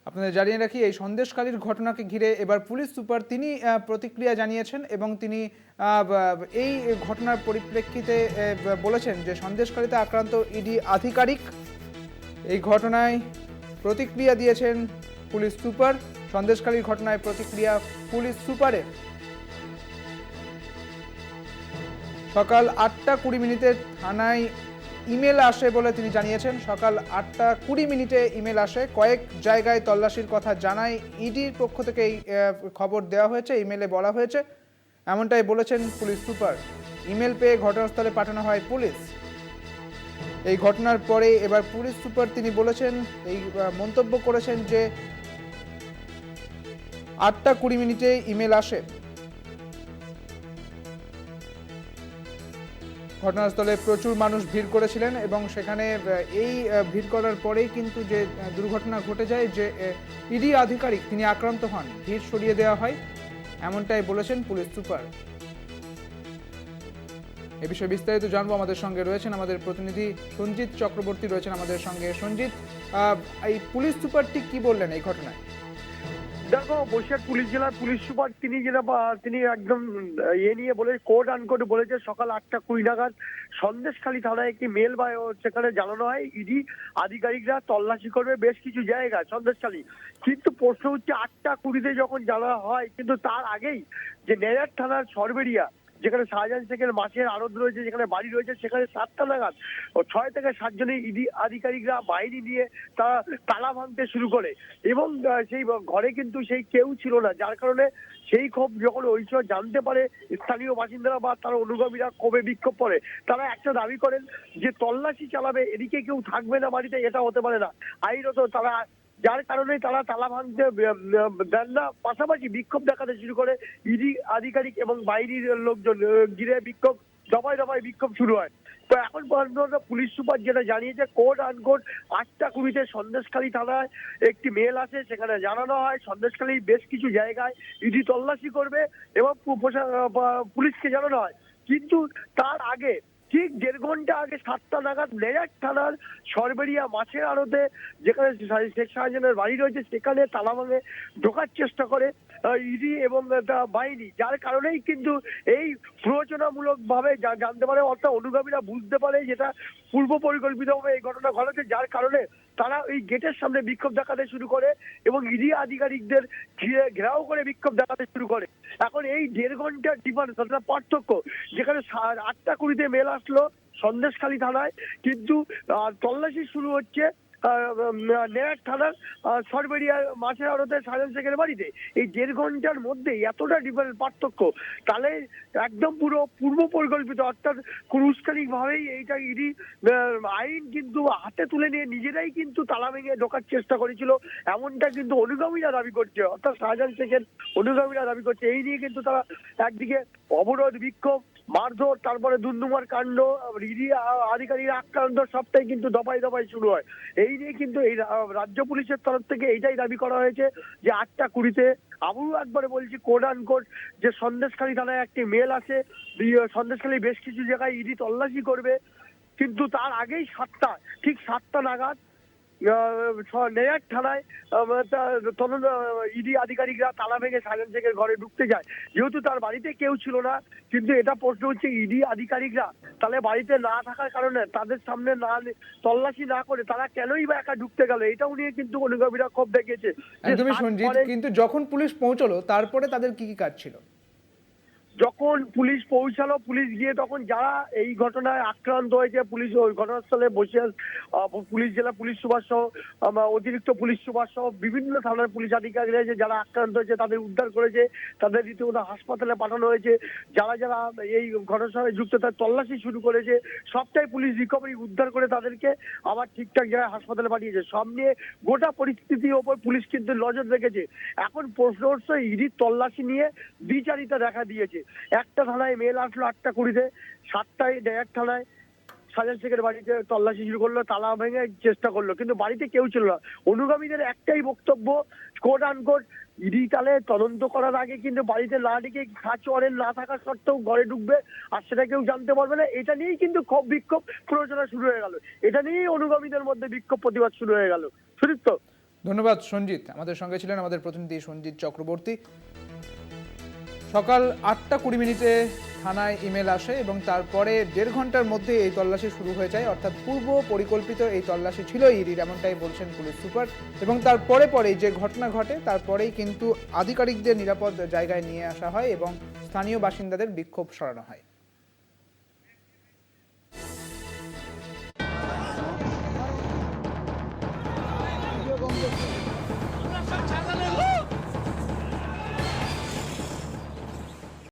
আপনাদের জানিয়ে রাখি, এই সন্দেশখালির ঘটনাকে ঘিরে এবার পুলিশ সুপার তিনি প্রতিক্রিয়া জানিয়েছেন এবং তিনি এই ঘটনার পরিপ্রেক্ষিতে বলেছেন যে সন্দেশখালিতে আক্রান্ত ইডি আধিকারিক। এই ঘটনায় প্রতিক্রিয়া দিয়েছেন পুলিশ সুপার। সন্দেশখালির ঘটনায় প্রতিক্রিয়া পুলিশ সুপারের। সকাল 8:20 থানায় ইমেল আসে বলে তিনি জানিয়েছেন। সকাল 8:20 ইমেল আসে। কয়েক জায়গায় তল্লাশির কথা জানায় ইডির পক্ষ থেকে এই খবর দেওয়া হয়েছে, ইমেলে বলা হয়েছে, এমনটাই বলেছেন পুলিশ সুপার। ইমেল পেয়ে ঘটনাস্থলে পাঠানো হয় পুলিশ। এই ঘটনার পরে এবার পুলিশ সুপার তিনি বলেছেন, এই মন্তব্য করেছেন যে 8:20 ইমেল আসে। ঘটনাস্থলে প্রচুর মানুষ ভিড় করেছিলেন এবং সেখানে এই ভিড় করার পরেই কিন্তু যে দুর্ঘটনা ঘটে যায়, যে ইডি আধিকারিক তিনি আক্রান্ত হন, ভিড় সরিয়ে দেওয়া হয়, এমনটাই বলেছেন পুলিশ সুপার। এ বিষয়ে বিস্তারিত জানবো। আমাদের সঙ্গে রয়েছেন আমাদের প্রতিনিধি সঞ্জিত চক্রবর্তী রয়েছেন আমাদের সঙ্গে। সঞ্জিত, এই পুলিশ সুপার ঠিক কি বললেন এই ঘটনায়? দেখো, বসিরহাট পুলিশ জেলার পুলিশ সুপার তিনি একদম নিয়ে বলে কোড আনকোড বলেছে সকাল 8:20 নাগাদ সন্দেশখালী থানায় একটি মেল বা সেখানে জানানো হয় ইডি আধিকারিকরা তল্লাশি করবে বেশ কিছু জায়গায় সন্দেশখালী। কিন্তু প্রশ্ন হচ্ছে 8:20 যখন জানা হয়, কিন্তু তার আগেই যে নেড়ার থানার সরবেরিয়া, যেখানে শাহজাহান শেখের মাছের আড়ত রয়েছে, যেখানে বাড়ি রয়েছে, সেখানে 7টা নাগাদ 6 থেকে 7 জনের ইডি আধিকারিকরা বাহিনী নিয়ে তারা তালা ভাঙতে শুরু করে এবং সেই ঘরে কিন্তু সেই কেউ ছিল না, যার কারণে সেই ক্ষোভ যখন ওই সময় জানতে পারে স্থানীয় বাসিন্দারা বা তার অনুগামীরা ক্ষোভে বিক্ষোভ করে, তারা একটা দাবি করেন যে তল্লাশি চালাবে, এদিকে কেউ থাকবে না বাড়িতে, এটা হতে পারে না আইনত তারা, যার কারণে তারা তালা ভাঙতে দেন না, পাশাপাশি বিক্ষোভ দেখাতে শুরু করে ইডি আধিকারিক এবং বাইরের লোকজন ঘিরে বিক্ষোভ, দফায় দফায় বিক্ষোভ শুরু হয়। তো এখন পর্যন্ত পুলিশ সুপার যেটা জানিয়েছে কোড আনকোড 8:20 সন্দেশখালী থানায় একটি মেল আছে, সেখানে জানানো হয় সন্দেশখালীর বেশ কিছু জায়গায় ইডি তল্লাশি করবে এবং পুলিশকে জানানো হয়। কিন্তু তার আগে ঠিক 1.5 ঘন্টা আগে 7টা নাগাদ নেড়াট থানার সরবেরিয়া মাছের আড়তে, যেখানে শেখ শাহজাহানের বাড়ি রয়েছে, সেখানে তালা ভাঙে ঢোকার চেষ্টা করে ইডি এবং বাহিনী, যার কারণেই কিন্তু এই প্ররোচনামূলক ভাবে জানতে পারে, অর্থাৎ অনুগামীরা বুঝতে পারে যেটা পূর্ব পরিকল্পিতভাবে এই ঘটনা ঘটেছে, যার কারণে তারা ওই গেটের সামনে বিক্ষোভ দেখাতে শুরু করে এবং ইডি আধিকারিকদের ঘেরাও করে বিক্ষোভ দেখাতে শুরু করে। এখন এই 1.5 ঘন্টার ডিফারেন্স, অর্থাৎ পার্থক্য, যেখানে 8:20 মেল আসলো সন্দেশখালী থানায়, কিন্তু তল্লাশি শুরু হচ্ছে নেড়াট থানার সরবেরিয়া মাছের আড়তে শাহজাহান শেখের বাড়িতে। এই 1.5 ঘন্টার মধ্যে এতটা ডিফারেন্স পার্থক্য, তাহলে একদম পুরো পূর্ব পরিকল্পিত, অর্থাৎ কুরুস্কানিক ভাবেই এইটা ইডি আইন কিন্তু হাতে তুলে নিয়ে নিজেরাই কিন্তু তালা ভেঙে ঢোকার চেষ্টা করেছিল, এমনটা কিন্তু অনুগামীরা দাবি করছে, অর্থাৎ শাহজাহান শেখের অনুগামীরা দাবি করছে। এই নিয়ে কিন্তু তারা একদিকে অবরোধ, বিক্ষোভ, মারধর, তারপরে দুর্নুমার কাণ্ড, ইডি আধিকারিক আক্রান্ত, সবটাই কিন্তু দফায় দফায় শুরু হয়। এই নিয়ে কিন্তু এই রাজ্য পুলিশের তরফ থেকে এইটাই দাবি করা হয়েছে যে 8:20 আবারও একবারে বলছি কোড আনকোড যে সন্দেশখালী থানায় একটি মেল আছে, সন্দেশখালী বেশ কিছু জায়গায় ইডি তল্লাশি করবে, কিন্তু তার আগেই ঠিক 7টা নাগাদ নেড়াট থানায় ইডি আধিকারিকরা তালা ভেঙে শাহজাহান শেখের ঘরে ঢুকতে যায়, যেহেতু তার বাড়িতে কেউ ছিল না। কিন্তু এটা প্রশ্ন হচ্ছে ইডি আধিকারিকরা তাহলে বাড়িতে না থাকার কারণে তাদের সামনে না তল্লাশি না করে তারা কেনই বা একা ঢুকতে গেল, এটাও নিয়ে কিন্তু অনুগামীরা ক্ষোভ দেখিয়েছে। একদমই সঞ্জিত, কিন্তু যখন পুলিশ পৌঁছলো তারপরে তাদের কি কি কাজ ছিল? যখন পুলিশ পৌঁছালো, পুলিশ গিয়ে তখন যারা এই ঘটনায় আক্রান্ত হয়েছে, পুলিশ ওই ঘটনাস্থলে বসে পুলিশ জেলা পুলিশ সুপার সহ অতিরিক্ত পুলিশ সুপার সহ বিভিন্ন থানার পুলিশ আধিকারিকরা যারা আক্রান্ত হয়েছে তাদের উদ্ধার করেছে, তাদের রীতিমতো হাসপাতালে পাঠানো হয়েছে। যারা যারা এই ঘটনার সঙ্গে যুক্ত তার তল্লাশি শুরু করেছে, সবটাই পুলিশ রিকভারি উদ্ধার করে তাদেরকে আবার ঠিকঠাক জায়গায় হাসপাতালে পাঠিয়েছে। সব নিয়ে গোটা পরিস্থিতির ওপর পুলিশ কিন্তু নজর রেখেছে। এখন প্রশ্ন হচ্ছে ইডির তল্লাশি নিয়ে দ্বিচারিতা দেখা দিয়েছে। একটা থানায় মেল আসলো 8:20, 7টায় নেড়াট থানায় শাহজাহান শেখের বাড়িতে তল্লাশি শুরু করলো, তালা ভেঙে চেষ্টা করলো, কিন্তু বাড়িতে কেউ ছিল না। অনুগামীদের একটাই বক্তব্য, কোড আনকোড ইডি তাহলে তদন্ত করার আগে কিন্তু বাড়িতে না ডেকে সার্চ ওয়ারেন্ট না থাকা সত্ত্বেও ঘরে ঢুকবে আর সেটা কেউ জানতে পারবে না। এটা নিয়েই কিন্তু ক্ষোভ বিক্ষোভ প্ররোচনা শুরু হয়ে গেল, এটা নিয়েই অনুগামীদের মধ্যে বিক্ষোভ প্রতিবাদ শুরু হয়ে গেল। শুনিস তো? ধন্যবাদ সঞ্জিত, আমাদের সঙ্গে ছিলেন আমাদের প্রতিনিধি সঞ্জিত চক্রবর্তী। সকাল 8:20 থানায় ইমেল আসে এবং তারপরে 1.5 ঘন্টার মধ্যে এই তল্লাশি শুরু হয়ে যায়, অর্থাৎ পূর্ব পরিকল্পিত এই তল্লাশি ছিল ইডির, এমনটাই বলছেন পুলিশ সুপার। এবং তারপরে যে ঘটনা ঘটে তারপরেই কিন্তু আধিকারিকদের নিরাপদ জায়গায় নিয়ে আসা হয় এবং স্থানীয় বাসিন্দাদের বিক্ষোভ সরানো হয়।